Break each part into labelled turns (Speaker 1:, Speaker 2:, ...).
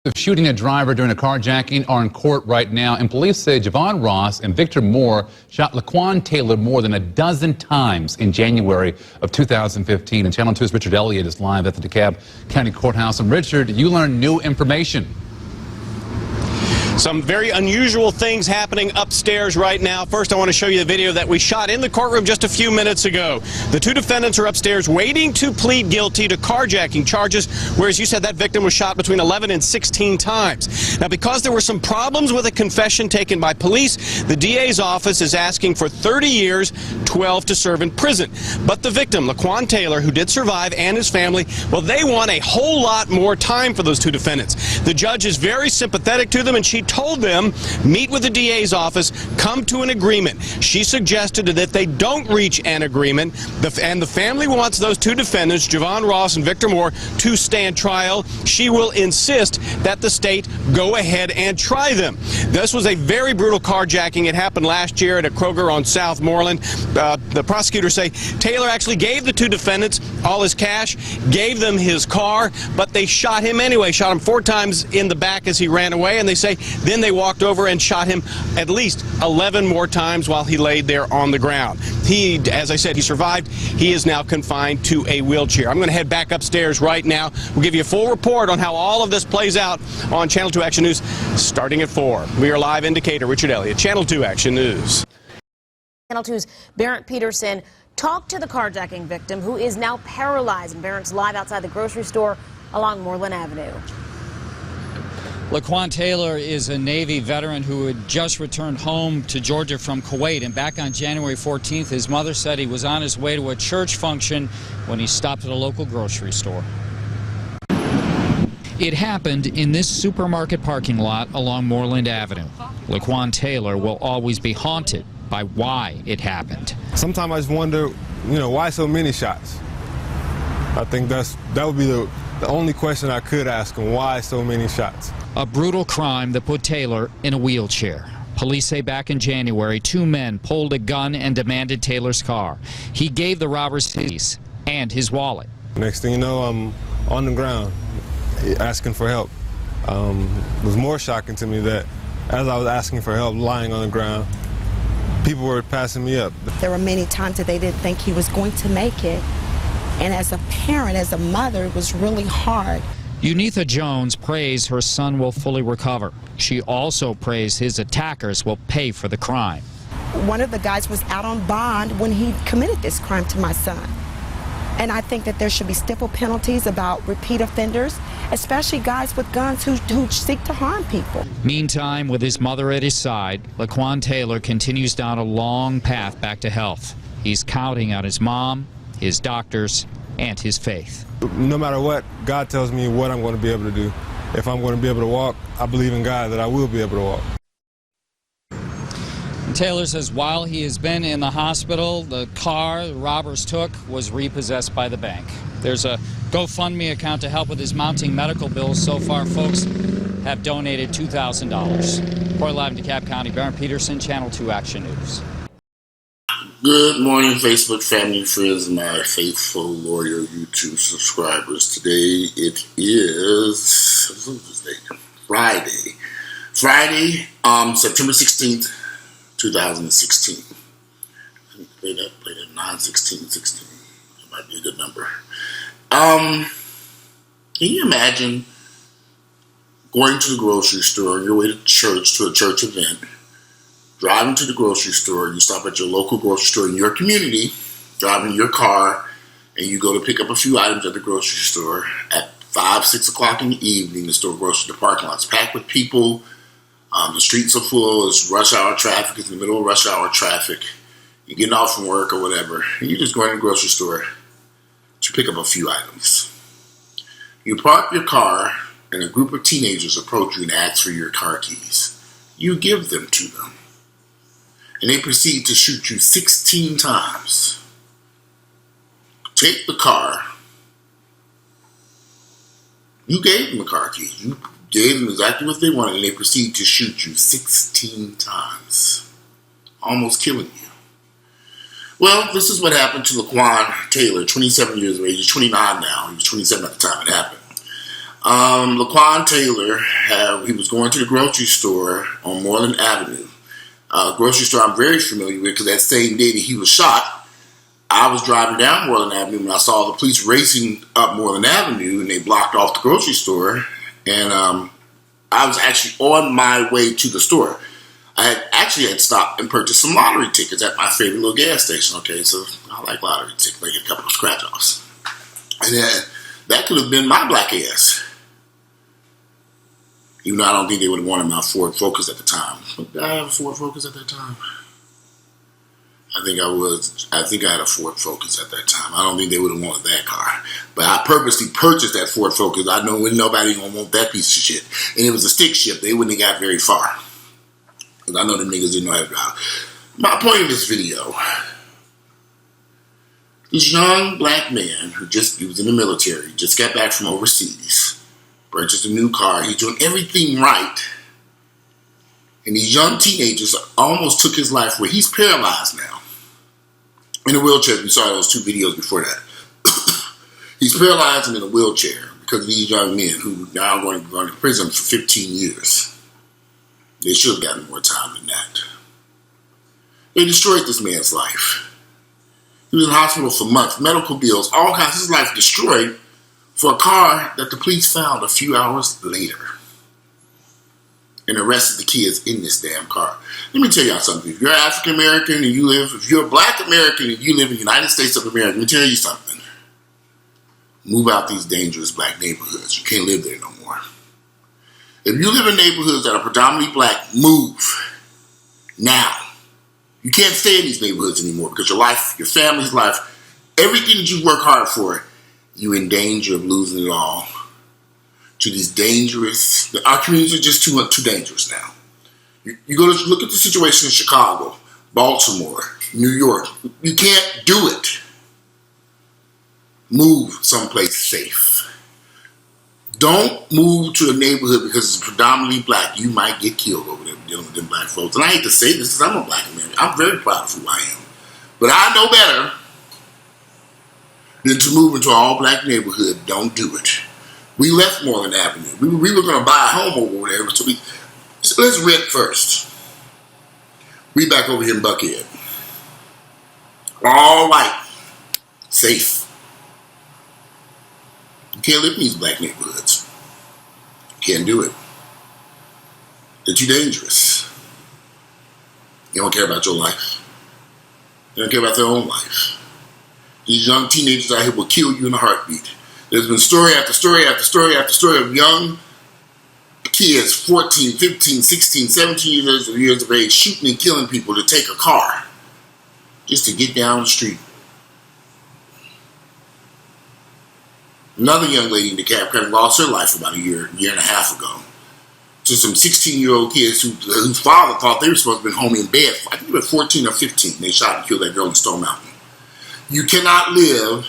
Speaker 1: Of shooting a driver during a carjacking are in court right now, and police say Javon Ross and Victor Moore shot Laquan Taylor more than a dozen times in January of 2015. And Channel 2's Richard Elliott is live at the DeKalb County Courthouse. And Richard, you learned new information.
Speaker 2: Some very unusual things happening upstairs right now. First, I want to show you the video that we shot in the courtroom just a few minutes ago. The two defendants are upstairs waiting to plead guilty to carjacking charges, whereas you said that victim was shot between 11 and 16 times. Now, because there were some problems with a confession taken by police, the DA's office is asking for 30 years, 12 to serve in prison. But the victim, Laquan Taylor, who did survive, and his family, well, they want a whole lot more time for those two defendants. The judge is very sympathetic to them, and she told them, meet with the DA's office, come to an agreement. She suggested that if they don't reach an agreement, and the family wants those two defendants, Javon Ross and Victor Moore, to stand trial, she will insist that the state go ahead and try them. This was a very brutal carjacking. It happened last year at a Kroger on South Moreland. The prosecutors say Taylor actually gave the two defendants all his cash, gave them his car, but they shot him anyway, shot him 4 times in the back as he ran away, and they say then they walked over and shot him at least 11 more times while he laid there on the ground. He, as I said, he survived. He is now confined to a wheelchair. I'm going to head back upstairs right now. We'll give you a full report on how all of this plays out on Channel 2 Action News starting at 4. We are live in Decatur. Richard Elliott, Channel 2 Action News.
Speaker 3: Channel 2's Barrett Peterson talked to the carjacking victim, who is now paralyzed. And Barrett's live outside the grocery store along Moreland Avenue.
Speaker 4: Laquan Taylor is a Navy veteran who had just returned home to Georgia from Kuwait, and back on January 14th, his mother said he was on his way to a church function when he stopped at a local grocery store. It happened in this supermarket parking lot along Moreland Avenue. Laquan Taylor will always be haunted by why it happened.
Speaker 5: Sometimes I just wonder, why so many shots? I think that would be the only question I could ask him, why so many shots?
Speaker 4: A brutal crime that put Taylor in a wheelchair. Police say back in January, 2 men pulled a gun and demanded Taylor's car. He gave the robbers his keys and his wallet.
Speaker 5: Next thing you know, I'm on the ground asking for help. It was more shocking to me that as I was asking for help, lying on the ground, people were passing me up.
Speaker 6: There were many times that they didn't think he was going to make it. And as a parent, as a mother, it was really hard.
Speaker 4: Unetha Jones prays her son will fully recover. She also prays his attackers will pay for the crime.
Speaker 6: One of the guys was out on bond when he committed this crime to my son. And I think that there should be stiffer penalties about repeat offenders, especially guys with guns who seek to harm people.
Speaker 4: Meantime, with his mother at his side, Laquan Taylor continues down a long path back to health. He's counting on his mom, his doctors, and his faith.
Speaker 5: No matter what, God tells me what I'm going to be able to do. If I'm going to be able to walk, I believe in God that I will be able to walk.
Speaker 4: And Taylor says while he has been in the hospital, the car the robbers took was repossessed by the bank. There's a GoFundMe account to help with his mounting medical bills. So far, folks have donated $2,000. Report live in DeKalb County, Barrett Peterson, Channel 2 Action News.
Speaker 7: Good morning, Facebook family, friends, and my faithful loyal YouTube subscribers. Today it is Friday, September 16th, 2016. I think play that 9/16/16. That might be a good number. Can you imagine going to the grocery store on your way to church, to a church event? Driving to the grocery store, you stop at your local grocery store in your community, driving your car, and you go to pick up a few items at the grocery store. At 5, 6 o'clock in the evening, the parking lot's packed with people. The streets are full. It's rush hour traffic. It's in the middle of rush hour traffic. You're getting off from work or whatever, and you're just going to the grocery store to pick up a few items. You park your car, and a group of teenagers approach you and ask for your car keys. You give them to them. And they proceed to shoot you 16 times. Take the car. You gave them the car keys. You gave them exactly what they wanted, and they proceed to shoot you 16 times, almost killing you. Well, this is what happened to Laquan Taylor, 27 years of age. He's 29 now. He was 27 at the time it happened. Laquan Taylor, he was going to the grocery store on Moreland Avenue. Grocery store I'm very familiar with because that same day that he was shot, I was driving down Moreland Avenue when I saw the police racing up Moreland Avenue and they blocked off the grocery store. And I was actually on my way to the store. I had stopped and purchased some lottery tickets at my favorite little gas station. Okay, so I like lottery tickets, like a couple of scratch offs. And then that could have been my black ass. Even though I don't think they would have wanted my Ford Focus at the time. But did I have a Ford Focus at that time? I think I had a Ford Focus at that time. I don't think they would have wanted that car. But I purposely purchased that Ford Focus. I know nobody gonna want that piece of shit. And it was a stick shift. They wouldn't have got very far. Because I know them niggas didn't know how to drive. My point of this video, this young black man he was in the military, just got back from overseas, purchased a new car. He's doing everything right. And these young teenagers almost took his life where he's paralyzed now. In a wheelchair. You saw those 2 videos before that. He's paralyzed and in a wheelchair because of these young men who now are going to prison for 15 years. They should have gotten more time than that. They destroyed this man's life. He was in hospital for months, medical bills, all kinds of his life destroyed for a car that the police found a few hours later and arrested the kids in this damn car. Let me tell y'all something. If you're African American and if you're a black American and you live in the United States of America, let me tell you something. Move out these dangerous black neighborhoods. You can't live there no more. If you live in neighborhoods that are predominantly black, move now. You can't stay in these neighborhoods anymore because your life, your family's life, everything that you work hard for, you're in danger of losing it all to these dangerous. Our communities are just too dangerous now. You go to look at the situation in Chicago, Baltimore, New York. You can't do it. Move someplace safe. Don't move to a neighborhood because it's predominantly black. You might get killed over there dealing with them black folks. And I hate to say this because I'm a black American. I'm very proud of who I am. But I know better than to move into an all-black neighborhood. Don't do it. We left Moreland Avenue. We were going to buy a home over there. So let's rent first. We back over here in Buckhead. All white. Safe. You can't live in these black neighborhoods. You can't do it. They're too dangerous. They don't care about your life. They don't care about their own life. These young teenagers out here will kill you in a heartbeat. There's been story after story after story after story of young kids, 14, 15, 16, 17 years of age, shooting and killing people to take a car just to get down the street. Another young lady in DeKalb County lost her life about a year and a half ago to some 16-year-old kids whose father thought they were supposed to be home in bed. I think they were 14 or 15. They shot and killed that girl in Stone Mountain. You cannot live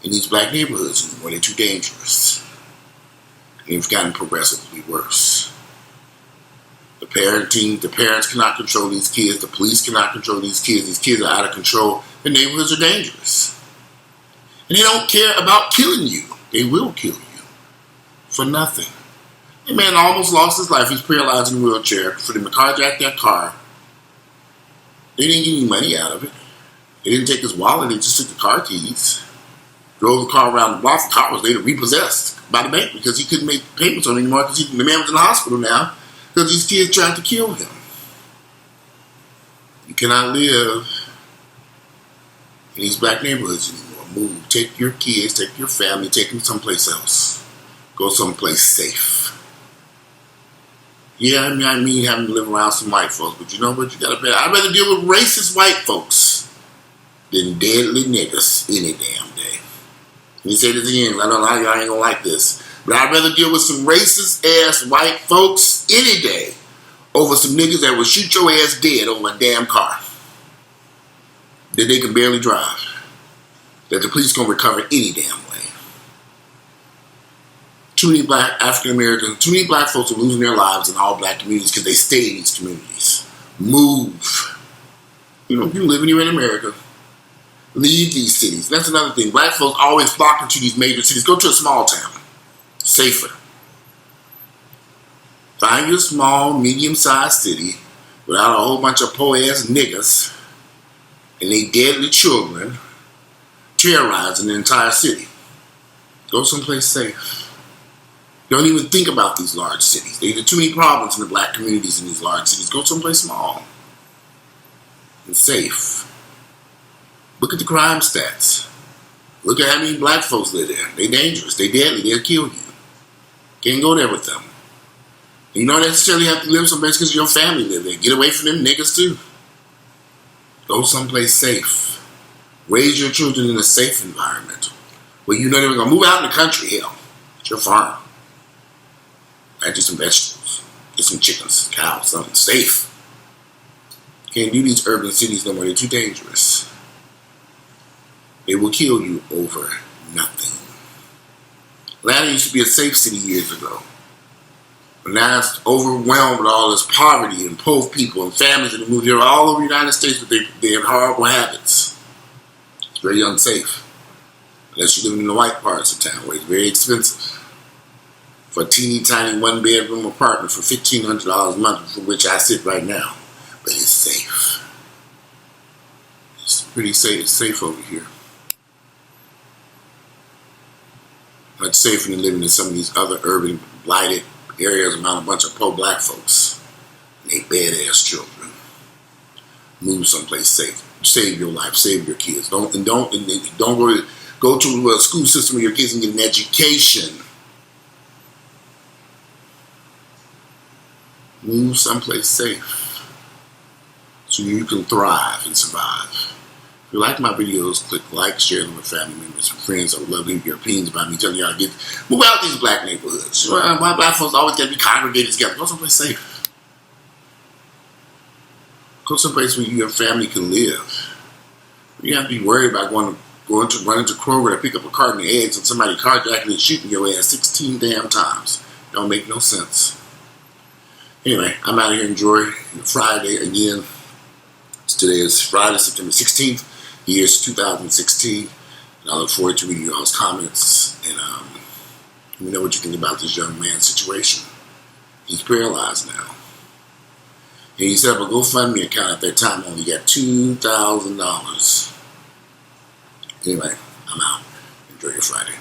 Speaker 7: in these black neighborhoods anymore. They're too dangerous. And it's gotten progressively worse. The parents cannot control these kids. The police cannot control these kids. These kids are out of control. The neighborhoods are dangerous. And they don't care about killing you. They will kill you for nothing. That man almost lost his life. He's paralyzed in a wheelchair. For them to carjack that car, they didn't get any money out of it. They didn't take his wallet. They just took the car keys. Drove the car around the block. The car was later repossessed by the bank because he couldn't make payments on it anymore because the man was in the hospital now because these kids tried to kill him. You cannot live in these black neighborhoods anymore. Move. Take your kids, take your family, take them someplace else. Go someplace safe. Yeah, I mean having to live around some white folks, but you know what? You gotta bet. I'd rather deal with racist white folks than deadly niggas any damn day. Let me say this again. I know a lot of y'all ain't gonna like this, but I'd rather deal with some racist ass white folks any day over some niggas that will shoot your ass dead over a damn car that they can barely drive. That the police gonna recover any damn way. Too many black African Americans, too many black folks are losing their lives in all black communities because they stay in these communities. Move. You know, you live anywhere in America. Leave these cities. That's another thing. Black folks always flock into these major cities. Go to a small town. safer. Find your small, medium-sized city without a whole bunch of poor-ass niggas and they deadly children terrorizing the entire city. Go someplace safe. Don't even think about these large cities. There are too many problems in the black communities in these large cities. Go someplace small and safe. Look at the crime stats. Look at how many black folks live there. They're dangerous. They're deadly. They'll kill you. Can't go there with them. You don't necessarily have to live someplace because your family live there. Get away from them niggas too. Go someplace safe. Raise your children in a safe environment where you know they're going to move out in the country. Hell, it's your farm. Plant you some vegetables. Get some chickens, cows, something safe. Can't do these urban cities no more. They're too dangerous. They will kill you over nothing. Atlanta used to be a safe city years ago. But now it's overwhelmed with all this poverty and poor people and families that have moved here all over the United States, but they have horrible habits. It's very unsafe. Unless you live in the white parts of town where it's very expensive. For a teeny tiny one-bedroom apartment for $1,500 a month, for which I sit right now. But it's safe. It's pretty safe. It's safe over here. Much safer than living in some of these other urban blighted areas around a bunch of poor black folks and they badass children. Move someplace safe. Save your life. Save your kids. Don't go to a school system where your kids can get an education. Move someplace safe so you can thrive and survive. If you like my videos, click like, share them with family members and friends. I would love to hear your opinions about me telling y'all to move out these black neighborhoods. Why black folks always got to be congregated together? Go someplace safe. Go someplace where your family can live. You have to be worried about run into Kroger to pick up a carton of eggs and somebody carjacking and shooting your ass 16 damn times. Don't make no sense. Anyway, I'm out of here. Enjoy Friday again. Today is Friday, September 16th. The year is 2016. And I look forward to reading y'all's comments. And let me know what you think about this young man's situation. He's paralyzed now. And he set up a GoFundMe account at that time. Only got $2,000. Anyway, I'm out. Enjoy your Friday.